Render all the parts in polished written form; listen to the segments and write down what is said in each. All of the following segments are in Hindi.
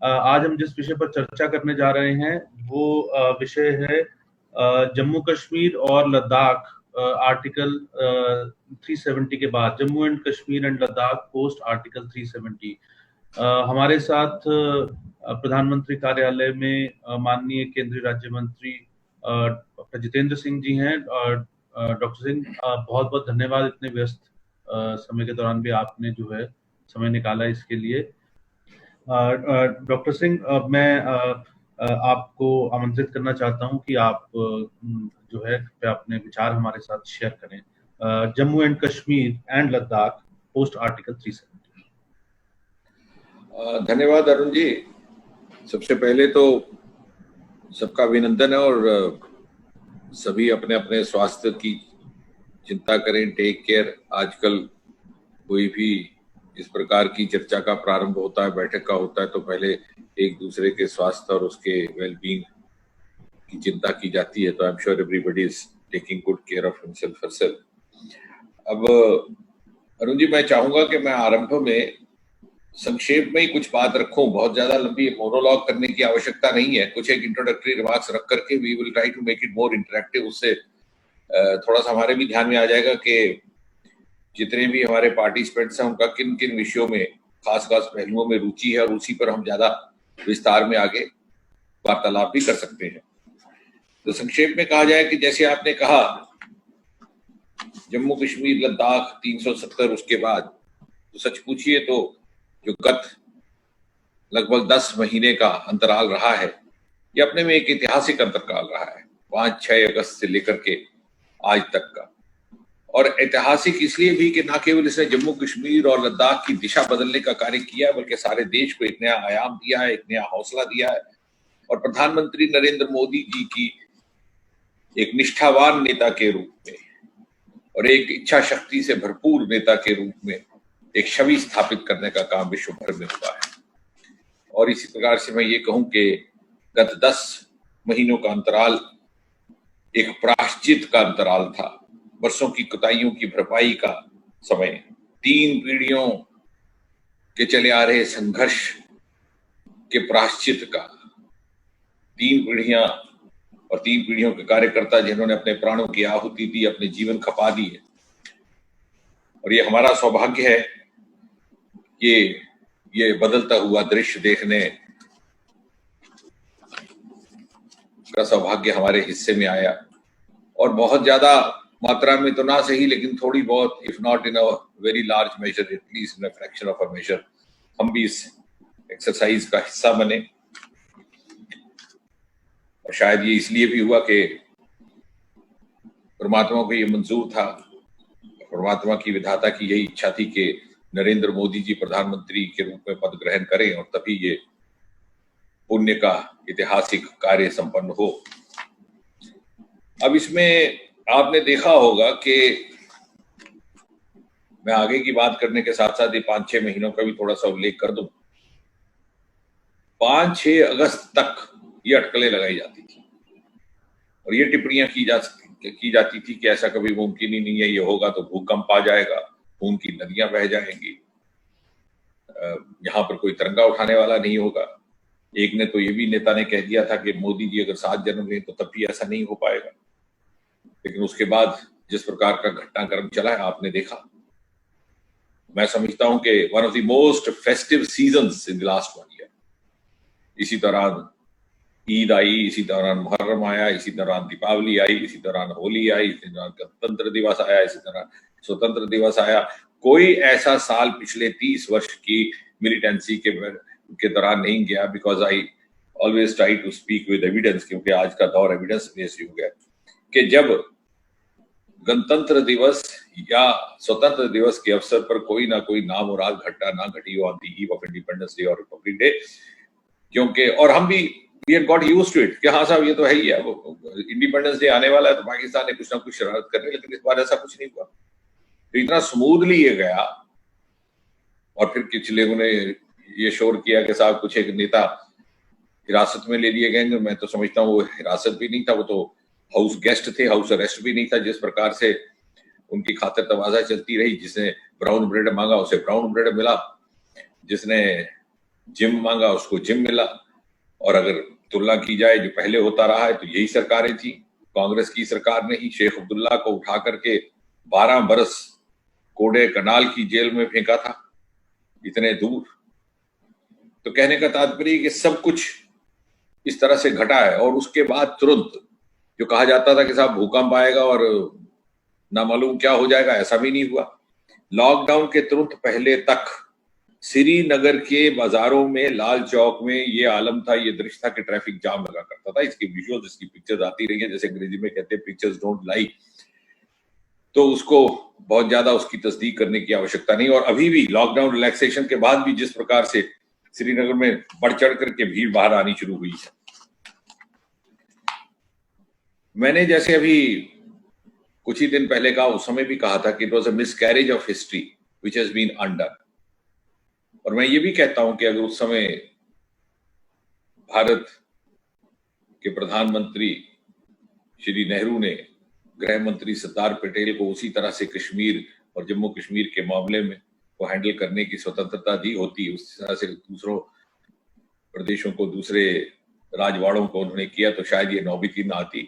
आज हम जिस विषय पर चर्चा करने जा रहे हैं वो विषय है जम्मू कश्मीर और लद्दाख आर्टिकल 370 के बाद, Jammu and Kashmir and Ladakh post article 370। हमारे साथ प्रधानमंत्री कार्यालय में माननीय केंद्रीय राज्य मंत्री डॉक्टर जितेंद्र सिंह जी हैं। डॉक्टर सिंह, बहुत बहुत धन्यवाद, इतने व्यस्त समय के दौरान भी आपने जो है समय निकाला इसके लिए। डॉक्टर सिंह, मैं आपको आमंत्रित करना चाहता हूं कि आप जो है अपने विचार हमारे साथ शेयर करें Jammu and Kashmir and Ladakh post article 370। धन्यवाद अरुण जी। सबसे पहले तो सबका अभिनंदन है और सभी अपने अपने स्वास्थ्य की चिंता करें, टेक केयर। आजकल कोई भी इस प्रकार की चर्चा का प्रारंभ होता है, बैठक का होता है, तो पहले एक दूसरे के स्वास्थ्य और उसके वेलबींग की चिंता की जाती है। तो I am sure everybody is taking good care of himself herself. अब अरुण जी, मैं चाहूंगा कि मैं आरंभ में संक्षेप में ही कुछ बात रखूं। बहुत ज्यादा लंबी मोनोलॉग करने की आवश्यकता नहीं है। कुछ एक इंट्रोडक्टरी रिमार्क्स रख करके we will try to make it more interactive. उससे थोड़ा सा हमारे भी ध्यान में आ जाएगा कि जितने भी हमारे पार्टिसिपेंट्स हैं उनका किन किन विषयों में खास पहलुओं में रुचि है और उसी पर हम ज्यादा विस्तार में आगे वार्तालाप भी कर सकते हैं। तो संक्षेप में कहा जाए कि जैसे आपने कहा, जम्मू कश्मीर लद्दाख 370 उसके बाद, तो सच पूछिए तो जो गत लगभग 10 महीने का अंतराल रहा है, ये अपने में एक ऐतिहासिक अंतराल रहा है, 5-6 अगस्त से लेकर के आज तक का। और ऐतिहासिक इसलिए भी कि न केवल इसने जम्मू कश्मीर और लद्दाख की दिशा बदलने का कार्य किया, बल्कि सारे देश को एक नया आयाम दिया है, एक नया हौसला दिया है। और प्रधानमंत्री नरेंद्र मोदी जी की एक निष्ठावान नेता के रूप में और एक इच्छा शक्ति से भरपूर नेता के रूप में एक छवि स्थापित करने का काम विश्व भर में हुआ है। और इसी प्रकार से मैं ये कहूं कि गत 10 महीनों का अंतराल एक प्रायश्चित का अंतराल था, वर्षों की कुताहियों की भरपाई का समय, 3 पीढ़ियों के चले आ रहे संघर्ष के प्रायश्चित का, 3 पीढ़ियां और 3 पीढ़ियों के कार्यकर्ता जिन्होंने अपने प्राणों की आहुति दी, अपने जीवन खपा दिए। और ये हमारा सौभाग्य है कि ये बदलता हुआ दृश्य देखने का सौभाग्य हमारे हिस्से में आया। और बहुत ज्यादा मात्रा में तो ना सही, लेकिन थोड़ी बहुत, if not in a very large measure, at least in a fraction of a measure, हम भी इस एक्सरसाइज का हिस्सा बने। और शायद ये इसलिए भी हुआ कि परमात्मा को ये मंजूर था, परमात्मा की विधाता की यही इच्छा थी कि नरेंद्र मोदी जी प्रधानमंत्री के रूप में पद ग्रहण करें और तभी ये पुण्य का ऐतिहासिक कार्य संपन्न हो। अब इसमें आपने देखा होगा कि मैं आगे की बात करने के साथ साथ ये 5-6 महीनों का भी थोड़ा सा उल्लेख कर दूं। 5-6 अगस्त तक ये अटकलें लगाई जाती थी और ये टिप्पणियां की जाती थी कि ऐसा कभी मुमकिन ही नहीं है, ये होगा तो भूकंप आ जाएगा, खून की नदियां बह जाएंगी, यहाँ पर कोई तिरंगा उठाने वाला नहीं होगा। एक ने तो ये भी नेता ने कह दिया था कि मोदी जी अगर 7 जन्म लें तो तब भी ऐसा नहीं हो पाएगा। लेकिन उसके बाद जिस प्रकार का घटनाक्रम चला है आपने देखा। मैं समझता हूं कि one of the most festive seasons in the last 1 year. इसी दौरान ईद आई, इसी दौरान मुहर्रम आया, इसी दौरान दीपावली आई, इसी दौरान होली आई, इसी दौरान गणतंत्र दिवस आया, इसी दौरान स्वतंत्र दिवस आया। कोई ऐसा साल पिछले 30 वर्ष की मिलिटेंसी के दौरान नहीं गया, because I always try to speak with evidence, क्योंकि आज का दौर एविडेंस बेस्ड हो गया कि जब गणतंत्र दिवस या स्वतंत्र दिवस के अवसर पर कोई ना कोई नामुराद घटना ना घटी हो on the eve of Independence Day और रिपब्लिक डे, क्योंकि और हम भी we had got used to it कि हाँ साहब ये तो है ही है, इंडिपेंडेंस डे आने वाला है तो पाकिस्तान ने कुछ ना कुछ शरारत करनी। लेकिन इस बार ऐसा कुछ नहीं हुआ, तो इतना स्मूथली ये गया। और फिर कुछ लोगों ने ये शोर किया कि साहब कुछ एक नेता हिरासत में ले लिए गए। मैं तो समझता हूँ वो हिरासत भी नहीं था, वो तो हाउस गेस्ट थे, हाउस अरेस्ट भी नहीं था। जिस प्रकार से उनकी खातिर तवाज़ा चलती रही, जिसने ब्राउन ब्रेड मांगा उसे ब्राउन ब्रेड मिला, जिसने जिम मांगा उसको जिम मिला। और अगर तुलना की जाए जो पहले होता रहा है तो यही सरकारें थी, कांग्रेस की सरकार ने ही शेख अब्दुल्ला को उठा करके 12 बरस कोडे कनाल की जेल में फेंका था, इतने दूर। तो कहने का तात्पर्य कि सब कुछ इस तरह से घटा है। और उसके बाद तुरंत जो कहा जाता था कि साहब भूकंप आएगा और ना मालूम क्या हो जाएगा, ऐसा भी नहीं हुआ। लॉकडाउन के तुरंत पहले तक श्रीनगर के बाजारों में, लाल चौक में ये आलम था, ये दृश्य था कि ट्रैफिक जाम लगा करता था। इसकी विजुअल्स, इसकी पिक्चर्स आती रही है, जैसे अंग्रेजी में कहते हैं पिक्चर्स डोंट लाई। तो उसको बहुत ज्यादा उसकी तस्दीक करने की आवश्यकता नहीं। और अभी भी लॉकडाउन रिलैक्सेशन के बाद भी जिस प्रकार से श्रीनगर में बढ़ चढ़ करके भीड़ बाहर आनी शुरू हुई है। मैंने जैसे अभी कुछ ही दिन पहले कहा, उस समय भी कहा था कि it was a miscarriage of history which has been undone. और मैं ये भी कहता हूं कि अगर उस समय भारत के प्रधानमंत्री श्री नेहरू ने गृह मंत्री सरदार पटेल को उसी तरह से कश्मीर और जम्मू कश्मीर के मामले में को हैंडल करने की स्वतंत्रता दी होती, उस तरह से दूसरों प्रदेशों को, दूसरे राजवाड़ों को उन्होंने किया, तो शायद ये नौबत ना आती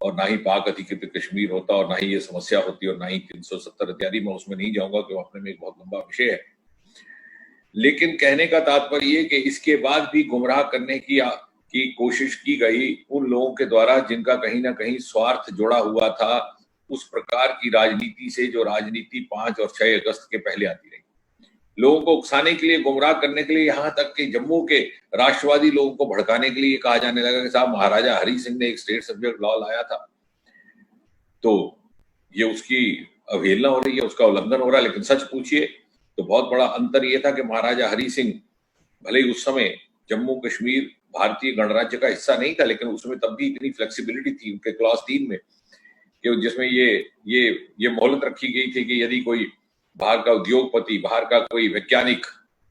और ना ही पाक अधिकृत कश्मीर होता और ना ही ये समस्या होती और ना ही 370 इत्यादि। मैं उसमें नहीं जाऊंगा कि वो अपने में एक बहुत लंबा विषय है। लेकिन कहने का तात्पर्य ये कि इसके बाद भी गुमराह करने की कोशिश की गई उन लोगों के द्वारा जिनका कहीं ना कहीं स्वार्थ जुड़ा हुआ था उस प्रकार की राजनीति से, जो राजनीति 5 और 6 अगस्त के पहले आती रही। लोगों को उकसाने के लिए, गुमराह करने के लिए, यहाँ तक कि जम्मू के राष्ट्रवादी लोगों को भड़काने के लिए कहा जाने लगा कि साहब महाराजा हरि सिंह ने एक स्टेट सब्जेक्ट लॉ लाया था, तो ये उसकी अवहेलना हो रही है, उसका उल्लंघन हो रहा है। लेकिन सच पूछिए तो बहुत बड़ा अंतर यह था कि महाराजा हरि सिंह भले ही उस समय जम्मू कश्मीर भारतीय गणराज्य का हिस्सा नहीं था, लेकिन उसमें तब भी इतनी फ्लेक्सिबिलिटी थी उनके क्लॉज 3 में कि जिसमें ये मोहलत रखी गई थी कि यदि कोई बाहर का उद्योगपति, बाहर का कोई वैज्ञानिक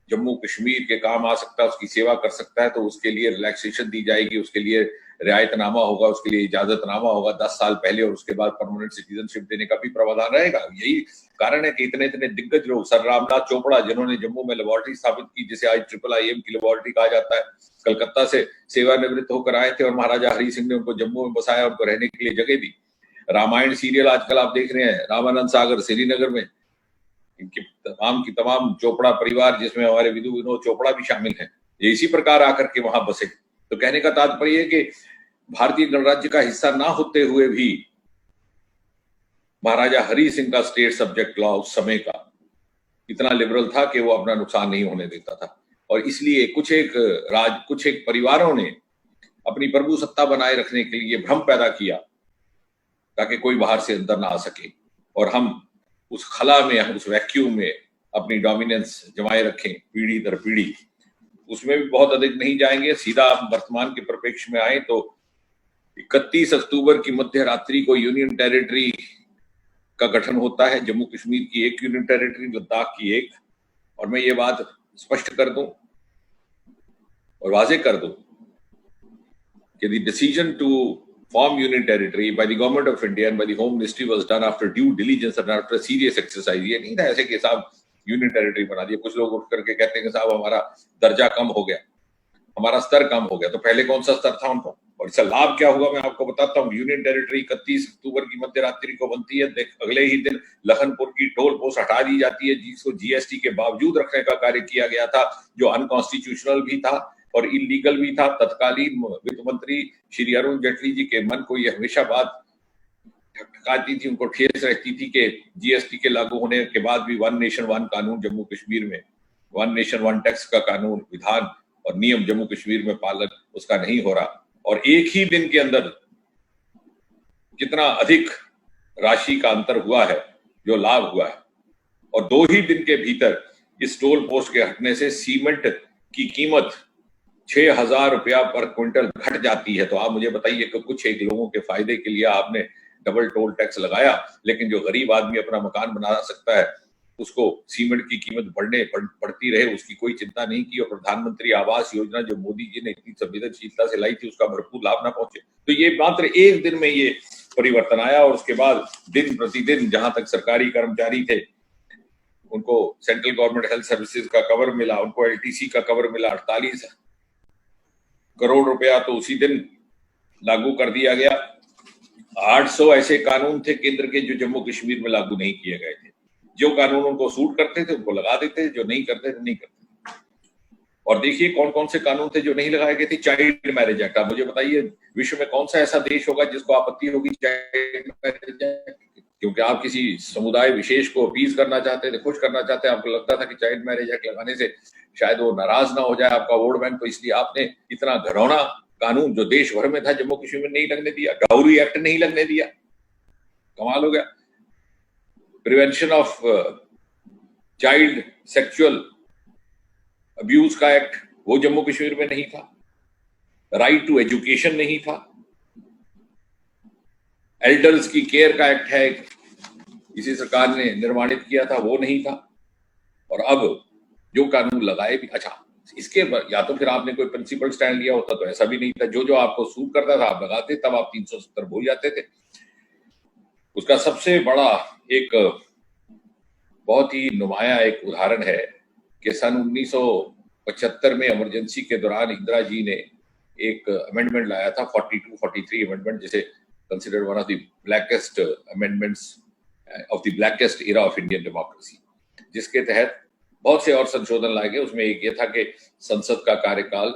जम्मू कश्मीर के काम आ सकता है, उसकी सेवा कर सकता है, तो उसके लिए रिलैक्सेशन दी जाएगी, उसके लिए रियायतनामा होगा, उसके लिए इजाजतनामा होगा 10 साल पहले, और उसके बाद परमानेंट सिटीजनशिप देने का भी प्रावधान रहेगा। यही कारण है कि इतने इतने दिग्गज लोग, सर रामनाथ चोपड़ा जिन्होंने जम्मू में लेबोरेटरी स्थापित की, जिसे आज IIIM की लेबोरेटरी कहा जाता है, कलकत्ता से सेवानिवृत्त होकर आए थे और महाराजा हरि सिंह ने उनको जम्मू में बसाया, उनको रहने के लिए जगह दी। रामायण सीरियल आजकल आप देख रहे हैं, रामानंद सागर श्रीनगर में, इनकी तमाम चोपड़ा परिवार, जिसमें हमारे विदु विनोद चोपड़ा भी शामिल हैं, ये इसी प्रकार आकर के वहां बसे। तो कहने का तात्पर्य कि भारतीय गणराज्य का हिस्सा ना होते हुए भी महाराजा हरि सिंह का स्टेट सब्जेक्ट लॉ उस समय का इतना लिबरल था कि वो अपना नुकसान नहीं होने देता था। और इसलिए कुछ एक परिवारों ने अपनी प्रभु सत्ता बनाए रखने के लिए भ्रम पैदा किया ताकि कोई बाहर से अंदर ना आ सके और हम उस खला में, हम उस वैक्यूम में अपनी डोमिनेंस जमाए रखें पीढ़ी दर पीढ़ी। उसमें भी बहुत अधिक नहीं जाएंगे, सीधा वर्तमान के परिप्रेक्ष्य में आए तो 31 अक्टूबर की मध्य रात्रि को यूनियन टेरिटरी का गठन होता है। जम्मू कश्मीर की एक यूनियन टेरिटरी, लद्दाख की एक। और मैं ये बात स्पष्ट कर दूं और वाजे कर दूं कि the decision to form union territory by the government of India and by the Home Ministry was done after due diligence and after serious exercise। ये नहीं था ऐसे कि साहब यूनियन टेरिटरी बना दिया। कुछ लोग उठ करके कहते हैं कि साहब हमारा दर्जा कम हो गया, हमारा स्तर कम हो गया। तो पहले कौन सा स्तर था उनका और इसका लाभ क्या हुआ, मैं आपको बताता हूँ। यूनियन टेरिटरी 31 अक्टूबर की मध्य रात्रि को बनती है। अगले ही दिन लखनपुर की टोल पोस्ट हटा दी जाती है, जिसको GST के बावजूद रखने का कार्य किया गया था, जो अनकॉन्स्टिट्यूशनल भी था और इलीगल भी था। तत्कालीन वित्त मंत्री श्री अरुण जेटली जी के मन को यह हमेशा बात ठकाती थी, उनको ठेस रहती थी कि GST के लागू होने के बाद भी 1 नेशन 1 कानून जम्मू कश्मीर में, 1 नेशन 1 टैक्स का कानून, विधान और नियम जम्मू कश्मीर में पालन उसका नहीं हो रहा। और एक ही दिन के अंदर कितना अधिक राशि का अंतर हुआ है, जो लाभ हुआ है। और 2 ही दिन के भीतर इस टोल पोस्ट के हटने से सीमेंट की कीमत 6,000 रुपया पर क्विंटल घट जाती है। तो आप मुझे बताइए कि कुछ एक लोगों के फायदे के लिए आपने डबल टोल टैक्स लगाया, लेकिन जो गरीब आदमी अपना मकान बना सकता है उसको सीमेंट की कीमत बढ़ती रहे, उसकी कोई चिंता नहीं की। और प्रधानमंत्री आवास योजना जो मोदी जी ने इतनी संवेदनशीलता से लाई थी, उसका भरपूर लाभ ना पहुंचे। तो ये मात्र एक दिन में ये परिवर्तन आया और उसके बाद दिन प्रतिदिन जहां तक सरकारी कर्मचारी थे उनको सेंट्रल गवर्नमेंट हेल्थ सर्विसेज का कवर मिला, उनको एलटीसी का कवर मिला, 48 करोड़ रुपया तो उसी दिन लागू कर दिया गया। 800 ऐसे कानून थे केंद्र के जो जम्मू कश्मीर में लागू नहीं किए गए थे। जो कानून उनको सूट करते थे उनको लगा देते थे, जो नहीं करते थे नहीं करते। और देखिए कौन कौन से कानून थे जो नहीं लगाए गए थे। चाइल्ड मैरिज एक्ट, आप मुझे बताइए विश्व में कौन सा ऐसा देश होगा जिसको आपत्ति होगी चाइल्ड मैरिज एक्ट? क्योंकि आप किसी समुदाय विशेष को अपीज करना चाहते थे, खुश करना चाहते, आपको लगता था कि चाइल्ड मैरिज एक्ट लगाने से शायद वो नाराज ना हो जाए आपका वोट बैंक, तो इसलिए आपने इतना घरौना कानून जो देश भर में था जम्मू कश्मीर में नहीं लगने दिया। डाउरी एक्ट नहीं लगने दिया, कमाल हो गया। Prevention of child sexual abuse का एक्ट वो जम्मू कश्मीर में नहीं था। राइट टू एजुकेशन नहीं था। एल्डर्स की केयर का एक्ट है, इसी सरकार ने निर्माणित किया था, वो नहीं था। और अब जो कानून लगाए भी, अच्छा इसके या तो फिर आपने कोई प्रिंसिपल स्टैंड लिया होता तो ऐसा भी नहीं था। जो जो आपको सूट करता था आप लगाते, तब आप 370 भूल जाते थे। उसका सबसे बड़ा एक बहुत ही नुमाया एक उदाहरण है कि सन 1975 में इमरजेंसी के दौरान इंदिरा जी ने एक अमेंडमेंट लाया था, 42-43 अमेंडमेंट, जिसे considered one of the blackest amendments of the blackest era of Indian democracy, जिसके तहत बहुत से और संशोधन लाए गए। उसमें एक ये था कि संसद का कार्यकाल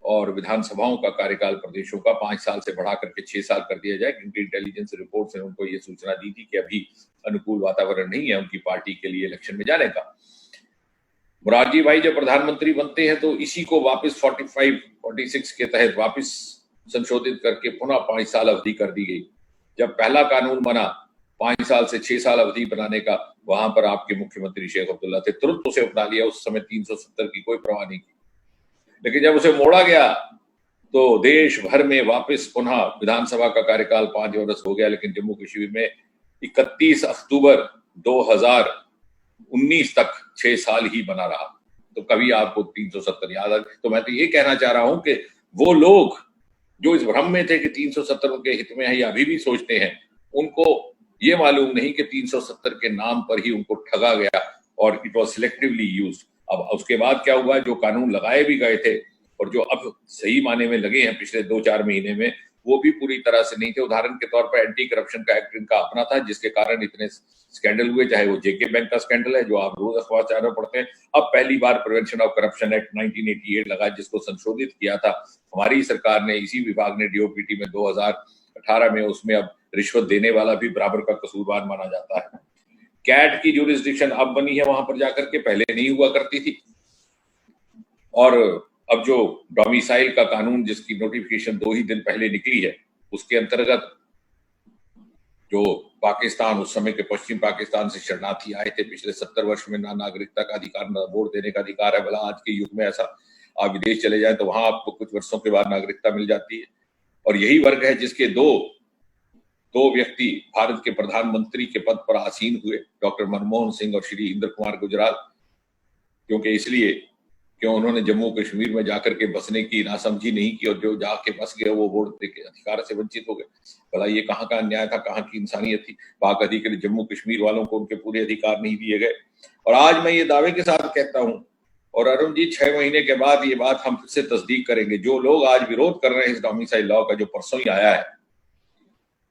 और विधानसभाओं का कार्यकाल प्रदेशों का 5 साल से बढ़ा करके 6 साल कर दिया जाए, क्योंकि इंटेलिजेंस रिपोर्ट से उनको ये सूचना दी थी कि अभी अनुकूल वातावरण नहीं है उनकी पार्टी के लिए इलेक्शन में जाने का। मोरारजी भाई जब प्रधानमंत्री बनते हैं तो इसी को वापस 45-46 के तहत वापस संशोधित करके पुनः 5 साल अवधि कर दी गई। जब पहला कानून बना 5 साल से 6 साल अवधि बनाने का, वहां पर आपके मुख्यमंत्री शेख अब्दुल्ला थे, तुरंत उसे अपना लिया। उस समय 370 की कोई परवाह नहीं की। लेकिन जब उसे मोड़ा गया तो देश भर में वापस पुनः विधानसभा का कार्यकाल 5 वर्ष हो गया, लेकिन जम्मू कश्मीर में 31 अक्टूबर 2019 तक 6 साल ही बना रहा। तो कभी आपको 370 याद आ? तो मैं तो ये कहना चाह रहा हूं कि वो लोग जो इस भ्रम में थे कि 370 उनके हित में है या अभी भी सोचते हैं, उनको ये मालूम नहीं कि 370 के नाम पर ही उनको ठगा गया और इट वाज सिलेक्टिवली यूज्ड। अब उसके बाद क्या हुआ, जो कानून लगाए भी गए थे और जो अब सही माने में लगे हैं पिछले 2-4 महीने में, वो भी पूरी तरह से नहीं थे। उदाहरण के तौर पर एंटी करप्शन का एक्ट इनका अपना था, जिसके कारण इतने स्कैंडल हुए, चाहे वो जेके बैंक का स्कैंडल है जो आप रोज अखबार चारों पढ़ते हैं। अब पहली बार प्रिवेंशन ऑफ करप्शन एक्ट 1988 लगा, जिसको संशोधित किया था हमारी सरकार ने, इसी विभाग ने डीओपीटी में 2018 में। उसमें अब रिश्वत देने वाला भी बराबर का कसूरवार माना जाता है। कैट की जुरिस्डिक्शन अब बनी है वहां पर जाकर के, पहले नहीं हुआ करती थी। और अब जो डोमिसाइल का कानून जिसकी नोटिफिकेशन 2 ही दिन पहले निकली है, उसके अंतर्गत जो पाकिस्तान, उस समय के पश्चिम पाकिस्तान से शरणार्थी आए थे पिछले 70 वर्ष में, ना नागरिकता का अधिकार ना वोट देने का अधिकार है। भला आज के युग में ऐसा आप विदेश चले जाए तो वहां आपको कुछ वर्षों के बाद नागरिकता मिल जाती है। और यही वर्ग है जिसके दो व्यक्ति भारत के प्रधानमंत्री के पद पर आसीन हुए, डॉक्टर मनमोहन सिंह और श्री इंद्र कुमार गुजराल। क्योंकि इसलिए क्यों उन्होंने जम्मू कश्मीर में जाकर के बसने की नासमझी नहीं की, और जो जाके बस गए वो वोट के अधिकार से वंचित हो गए। भला ये कहाँ का अन्याय था, कहाँ की इंसानियत थी? पाक अधिकृत जम्मू कश्मीर वालों को उनके पूरे अधिकार नहीं दिए गए। और आज मैं ये दावे के साथ कहता हूं, और अरुण जी 6 महीने के बाद ये बात हम फिर से तस्दीक करेंगे, जो लोग आज विरोध कर रहे हैं इस डोमिसाइल लॉ का जो परसों ही आया है,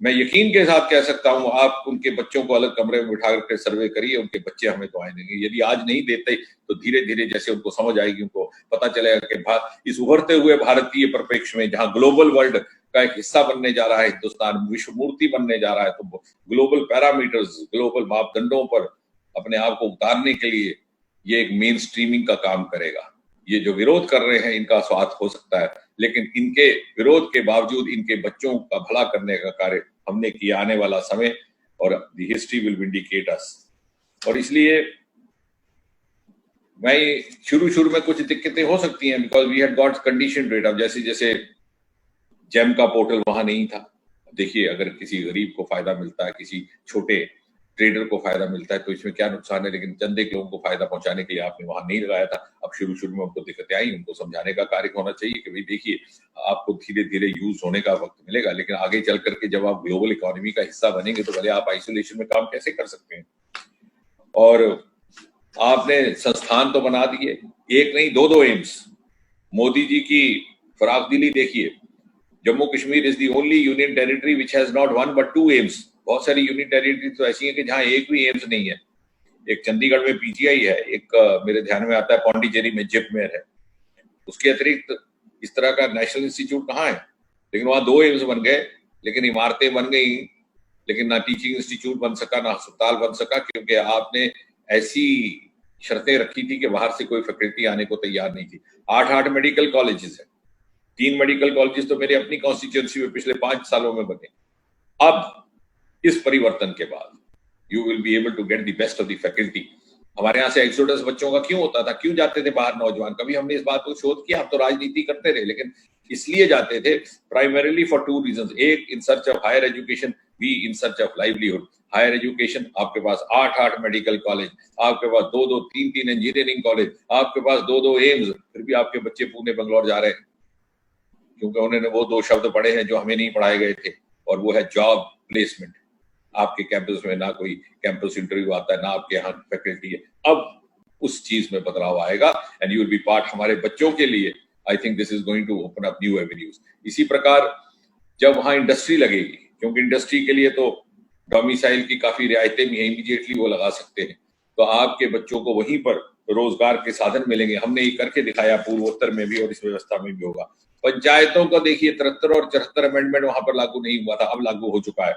मैं यकीन के साथ कह सकता हूं, आप उनके बच्चों को अलग कमरे में बिठा करके सर्वे करिए, उनके बच्चे हमें दुआएं देंगे। यदि आज नहीं देते तो धीरे धीरे जैसे उनको समझ आएगी, उनको पता चलेगा कि इस उभरते हुए भारतीय परिप्रेक्ष्य में, जहां ग्लोबल वर्ल्ड का एक हिस्सा बनने जा रहा है हिंदुस्तान, विश्व मूर्ति बनने जा रहा है, तो ग्लोबल पैरामीटर्स, ग्लोबल मापदंडों पर अपने आप को उतारने के लिए ये एक मेन स्ट्रीमिंग का काम करेगा। ये जो विरोध कर रहे हैं इनका स्वार्थ हो सकता है, लेकिन इनके विरोध के बावजूद इनके बच्चों का भला करने का कार्य हमने किया आने वाला समय, और द हिस्ट्री विल विंडिकेट अस। और इसलिए मैं शुरू में कुछ दिक्कतें हो सकती हैं, because we had got conditioned. अब जैसे जेम का पोर्टल वहां नहीं था। देखिए अगर किसी गरीब को फायदा मिलता है, किसी छोटे ट्रेडर को फायदा मिलता है, तो इसमें क्या नुकसान है? लेकिन चंद एक लोगों को फायदा पहुंचाने के लिए आपने वहां नहीं लगाया था। अब शुरू में उनको दिक्कतें आई, उनको समझाने का कार्य होना चाहिए कि भाई देखिए आपको धीरे धीरे यूज होने का वक्त मिलेगा, लेकिन आगे चल करके जब आप ग्लोबल इकोनॉमी का हिस्सा बनेंगे तो भले आप आइसोलेशन में काम कैसे कर सकते हैं। और आपने संस्थान तो बना दिए, एक नहीं दो एम्स। मोदी जी की फराख दिली देखिए, Jammu Kashmir is the only union territory which has not one but two AIIMS. बहुत सारी यूनियन टेरिटरी तो ऐसी है कि जहां एक भी एम्स नहीं है। एक चंडीगढ़ में पीजीआई है, एक मेरे ध्यान में आता है पौंडीचेरी में जिपमेर है। उसके अतिरिक्त इस तरह का नेशनल इंस्टीट्यूट कहाँ है? लेकिन वहां दो एम्स बन गए, लेकिन इमारतें बन गई, लेकिन ना टीचिंग इंस्टीट्यूट बन सका, ना अस्पताल बन सका, क्योंकि आपने ऐसी शर्तें रखी थी कि बाहर से कोई फैकल्टी आने को तैयार नहीं थी। 8 मेडिकल कॉलेजेस है, 3 मेडिकल कॉलेजेस तो मेरे अपनी कॉन्स्टिट्यूंसी में पिछले 5 सालों में बने। अब इस परिवर्तन के बाद you will be able to get the best of the faculty. हमारे यहाँ से एक्सोडस बच्चों का क्यों होता था, क्यों जाते थे बाहर नौजवान? कभी हमने इस बात को शोध किया? हम तो राजनीति करते रहे, लेकिन इसलिए जाते थे प्राइमरीली फॉर 2 रीजंस। एक, in search of higher education, B, in search of livelihood. Higher education, आपके पास 8 मेडिकल कॉलेज, आपके पास 2 3 इंजीनियरिंग कॉलेज, आपके पास 2 एम्स, फिर भी आपके बच्चे पुणे बंगलौर जा रहे हैं, क्योंकि उन्होंने वो 2 शब्द पढ़े हैं जो हमें नहीं पढ़ाए गए थे, और वो है जॉब प्लेसमेंट। आपके कैंपस में ना कोई कैंपस इंटरव्यू आता है, ना आपके यहाँ फैकल्टी है। अब उस चीज में बदलाव आएगा and you will be part. हमारे बच्चों के लिए I think this is going to open up new avenues. इसी प्रकार जब वहां इंडस्ट्री लगेगी, क्योंकि इंडस्ट्री के लिए तो डोमिसाइल की काफी रियायतें भी हैं, इमीडिएटली वो लगा सकते हैं, तो आपके बच्चों को वहीं पर रोजगार के साधन मिलेंगे। हमने ये करके दिखाया पूर्वोत्तर में भी और इस व्यवस्था में भी होगा। पंचायतों को देखिए, 73 और 74 अमेंडमेंट वहां पर लागू नहीं हुआ था, अब लागू हो चुका है।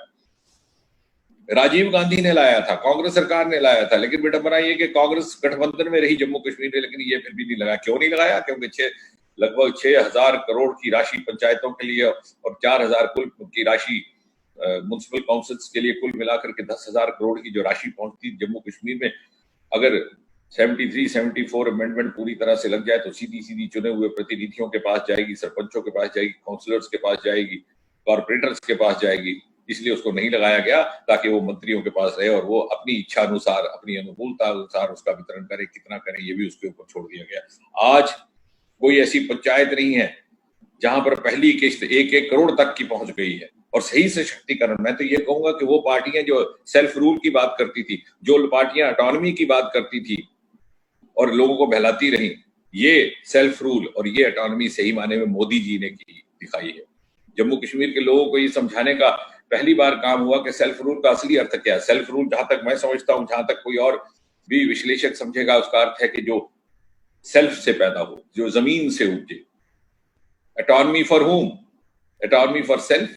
राजीव गांधी ने लाया था, कांग्रेस सरकार ने लाया था, लेकिन विडंबना ये कि कांग्रेस गठबंधन में रही जम्मू कश्मीर में, लेकिन ये फिर भी नहीं लगाया। क्यों नहीं लगाया? क्योंकि लगभग 6,000 करोड़ की राशि पंचायतों के लिए और 4,000 कुल की राशि म्युनिसिपल काउंसिल्स के लिए, कुल मिलाकर के 10,000 करोड़ की जो राशि पहुंचती जम्मू कश्मीर में, अगर 73, 74 अमेंडमेंट पूरी तरह से लग जाए तो सीधी सीधी चुने हुए प्रतिनिधियों के पास जाएगी, सरपंचों के पास जाएगी, काउंसिलर्स के पास जाएगी, कॉर्पोरेटर्स के पास जाएगी। इसलिए उसको नहीं लगाया गया ताकि वो मंत्रियों के पास रहे और वो अपनी इच्छा अनुसार, अपनी अनुकूलता अनुसार उसका वितरण करे। कितना करे ये भी उसके ऊपर छोड़ दिया गया। आज कोई ऐसी पंचायत नहीं है जहां पर पहली किस्त 1-1 करोड़ तक की पहुंच गई है। और सही सशक्तिकरण, मैं तो ये कहूंगा कि वो पार्टियां जो सेल्फ रूल की बात करती थी, जो पार्टियां ऑटोनॉमी की बात करती थी और लोगों को बहलाती रही, ये सेल्फ रूल और ये ऑटोनॉमी सही माने में मोदी जी ने की दिखाई है। जम्मू कश्मीर के लोगों को ये समझाने का पहली बार काम हुआ कि सेल्फ रूल का असली अर्थ क्या है। सेल्फ रूल जहां तक मैं समझता हूं, जहां तक कोई और भी विश्लेषक समझेगा, उसका अर्थ है कि जो सेल्फ से पैदा हो, जो जमीन से उपजे। Autonomy for home? Autonomy for self,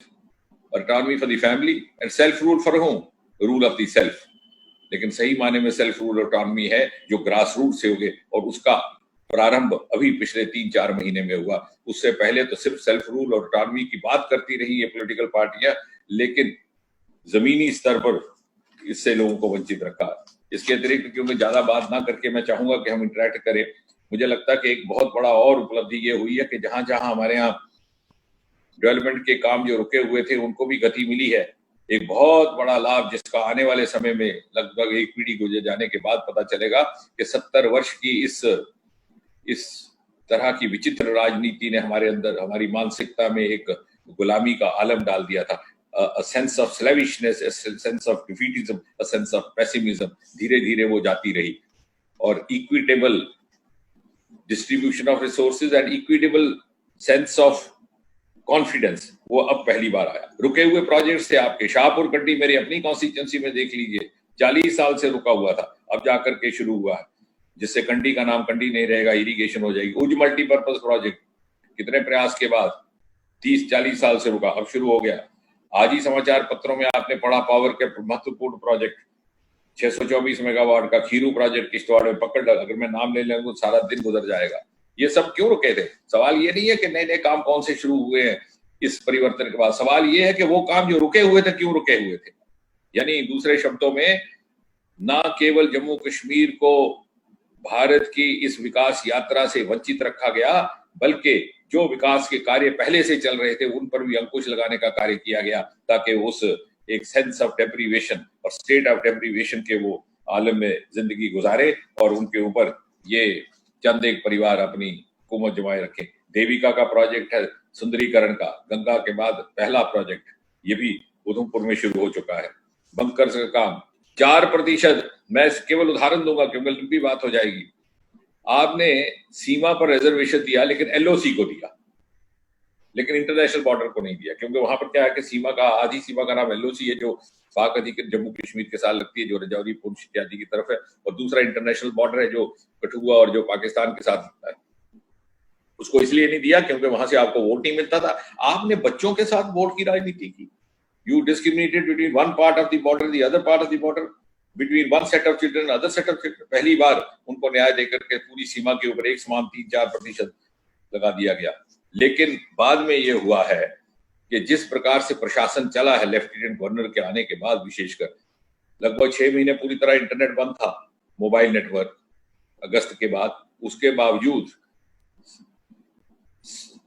autonomy for the family, and self rule for home, rule of the self. लेकिन सही माने में सेल्फ रूल ऑटोनॉमी है जो ग्रास रूट से उगे, और उसका प्रारंभ अभी पिछले 3-4 महीने में हुआ। उससे पहले तो सिर्फ सेल्फ रूल और ऑटोनॉमी की बात करती रही ये पॉलिटिकल पार्टियां, लेकिन जमीनी स्तर पर इससे लोगों को वंचित रखा। इसके अतिरिक्त क्योंकि ज्यादा बात ना करके मैं चाहूंगा कि हम इंटरेक्ट करें। मुझे लगता है कि एक बहुत बड़ा और उपलब्धि ये हुई है कि जहां जहां हमारे यहाँ डेवलपमेंट के काम जो रुके हुए थे उनको भी गति मिली है। एक बहुत बड़ा लाभ जिसका आने वाले समय में लगभग एक पीढ़ी गुजर जाने के बाद पता चलेगा कि 70 वर्ष की इस तरह की विचित्र राजनीति ने हमारे अंदर, हमारी मानसिकता में एक गुलामी का आलम डाल दिया था। A sense of slavishness, a sense of defeatism, a sense of pessimism, धीरे धीरे वो जाती रही। और equitable distribution of resources and equitable sense of confidence, वो अब पहली बार आया। रुके हुए प्रोजेक्ट्स थे आपके, शाहपुर कंडी मेरी अपनी कॉन्स्टिट्यूंसी में देख लीजिए, 40 साल से रुका हुआ था, अब जाकर के शुरू हुआ है, जिससे कंडी का नाम कंडी नहीं रहेगा, इरिगेशन हो जाएगी। उज मल्टीपर्पज प्रोजेक्ट कितने प्रयास के बाद 30-40 साल से रुका, अब शुरू हो गया। आज ही समाचार पत्रों में आपने पढ़ा पावर के महत्वपूर्ण प्रोजेक्ट 624 मेगावाट का खीरू प्रोजेक्ट किश्तवाड़ में पकड़ लगा। अगर मैं नाम ले लूंगा सारा दिन गुजर जाएगा। ये सब क्यों रुके थे? सवाल ये नहीं है कि नए नए काम कौन से शुरू हुए हैं इस परिवर्तन के बाद, सवाल ये है कि वो काम जो रुके हुए थे क्यों रुके हुए थे। यानी दूसरे शब्दों में, ना केवल जम्मू कश्मीर को भारत की इस विकास यात्रा से वंचित रखा गया, बल्कि जो विकास के कार्य पहले से चल रहे थे उन पर भी अंकुश लगाने का कार्य किया गया, ताकि उस एक सेंस ऑफ डेप्रीवेशन और स्टेट ऑफ डेप्रीवेशन के वो आलम में जिंदगी गुजारे और उनके ऊपर ये चंद एक परिवार अपनी हुकूमत जमाए रखे। देविका का प्रोजेक्ट है सुंदरीकरण का, गंगा के बाद पहला प्रोजेक्ट, ये भी उधमपुर में शुरू हो चुका है। बंकर्स का काम, 4%, मैं केवल उदाहरण दूंगा क्योंकि लंबी बात हो जाएगी। आपने सीमा पर रिजर्वेशन दिया लेकिन एलओसी को दिया, लेकिन इंटरनेशनल बॉर्डर को नहीं दिया, क्योंकि वहां पर क्या है कि सीमा का, आधी सीमा का नाम एलओसी है जो पाक अधिकृत जम्मू कश्मीर के साथ लगती है, जो रजौरी, पुंछ इत्यादि की तरफ है, और दूसरा इंटरनेशनल बॉर्डर है जो कठुआ और जो पाकिस्तान के साथ लगता है। उसको इसलिए नहीं दिया क्योंकि वहां से आपको वोट नहीं मिलता था। आपने बच्चों के साथ वोट की राजनीति की। You discriminated between one part of the border, the other part of the border, between one set of children, other set of children. पहली बार उनको न्याय देकर के पूरी सीमा के ऊपर एक समान 3-4% लगा दिया गया। लेकिन बाद में ये हुआ है कि जिस प्रकार से प्रशासन चला है लेफ्टिनेंट गवर्नर के आने के बाद, विशेषकर लगभग 6 महीने पूरी तरह इंटरनेट बंद था, मोबाइल नेटवर्क, अगस्त के बाद। उसके बावजूद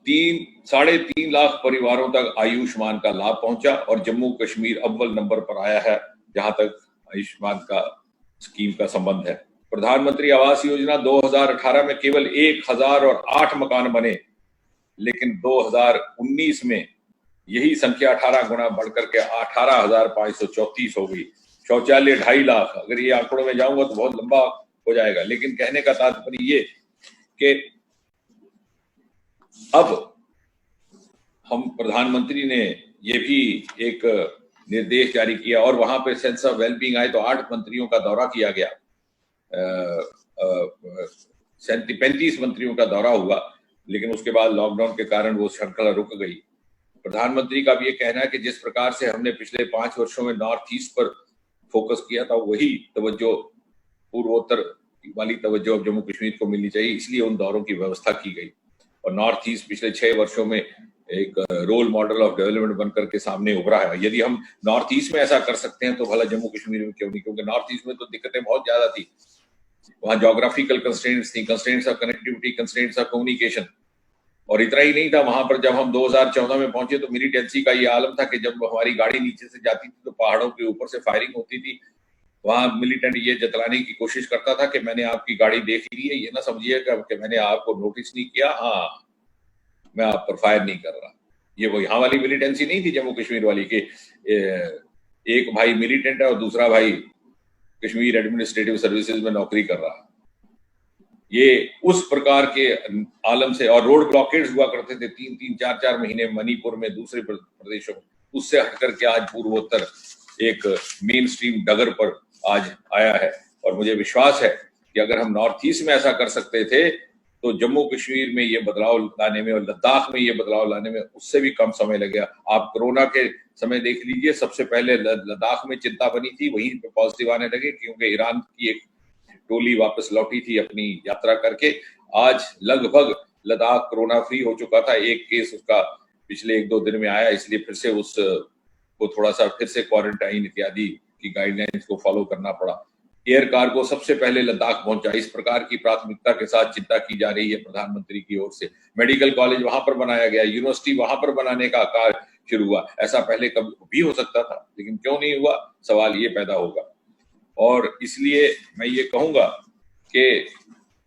3-3.5 लाख परिवारों तक आयुष्मान का लाभ पहुंचा और जम्मू कश्मीर अव्वल नंबर पर आया है जहां तक आयुष्मान का स्कीम का संबंध है। प्रधानमंत्री आवास योजना 2018 में केवल 1008 मकान बने, लेकिन 2019 में यही संख्या 18 गुना बढ़कर के 18,534 हो गई। शौचालय 2.5 लाख। अगर ये आंकड़ों में जाऊंगा तो बहुत लंबा हो जाएगा, लेकिन कहने का तात्पर्य ये कि अब हम, प्रधानमंत्री ने ये भी एक निर्देश जारी किया और वहां पे सेंस ऑफ वेलबींग आए तो 8 मंत्रियों का दौरा किया गया, 35 मंत्रियों का दौरा हुआ, लेकिन उसके बाद लॉकडाउन के कारण वो श्रृंखला रुक गई। प्रधानमंत्री का भी ये कहना है कि जिस प्रकार से हमने पिछले 5 वर्षों में नॉर्थ ईस्ट पर फोकस किया था, वही तवज्जो, पूर्वोत्तर वाली तवज्जो अब जम्मू कश्मीर को मिलनी चाहिए, इसलिए उन दौरों की व्यवस्था की गई। और नॉर्थ ईस्ट पिछले 6 वर्षों में एक रोल मॉडल ऑफ डेवलपमेंट बनकर के सामने उभरा है। यदि हम नॉर्थ ईस्ट में ऐसा कर सकते हैं तो भला जम्मू कश्मीर में क्यों नहीं, क्योंकि नॉर्थ ईस्ट में तो दिक्कतें बहुत ज्यादा थी। वहां जोग्राफिकल कंस्ट्रेंट्स थी, constraints of connectivity, constraints of communication. और इतना ही नहीं था, वहां पर जब हम 2014 में पहुंचे तो मिलिटेंसी का ये आलम था कि जब हमारी गाड़ी नीचे से जाती थी तो पहाड़ों के ऊपर से फायरिंग होती थी। वहां मिलिटेंट ये जतलाने की कोशिश करता था कि मैंने आपकी गाड़ी देख ली है, ये ना समझिएगा कि मैंने आपको नोटिस नहीं किया, हाँ मैं आप पर फायर नहीं कर रहा। ये वो यहाँ वाली मिलिटेंसी नहीं थी जम्मू कश्मीर वाली के एक भाई मिलिटेंट है और दूसरा भाई कश्मीर एडमिनिस्ट्रेटिव सर्विसेज में नौकरी कर रहा है। ये उस प्रकार के आलम से, और रोड ब्लॉकेड्स हुआ करते थे 3-3, 4-4 महीने मणिपुर में, दूसरे प्रदेशों में, उससे हटकर के आज पूर्वोत्तर एक मेन स्ट्रीम डगर पर आज आया है। और मुझे विश्वास है कि अगर हम नॉर्थ ईस्ट में ऐसा कर सकते थे तो जम्मू कश्मीर में ये बदलाव लाने में और लद्दाख में ये बदलाव लाने में उससे भी कम समय लगेगा। आप कोरोना के समय देख लीजिए, सबसे पहले लद्दाख में चिंता बनी थी, वहीं पे पॉजिटिव आने लगे क्योंकि ईरान की एक टोली वापस लौटी थी अपनी यात्रा करके। आज लगभग लद्दाख कोरोना फ्री हो चुका था। एक केस उसका पिछले 1-2 दिन में आया, इसलिए फिर से उसको थोड़ा सा फिर से क्वारंटाइन इत्यादि की गाइडलाइंस को फॉलो करना पड़ा। एयर कार्गो सबसे पहले लद्दाख पहुंचा। इस प्रकार की प्राथमिकता के साथ चिंता की जा रही है प्रधानमंत्री की ओर से। मेडिकल कॉलेज वहां पर बनाया गया, यूनिवर्सिटी वहां पर बनाने का कार्य शुरू हुआ। ऐसा पहले कभी भी हो सकता था, लेकिन क्यों नहीं हुआ, सवाल ये पैदा होगा। और इसलिए मैं ये कहूंगा कि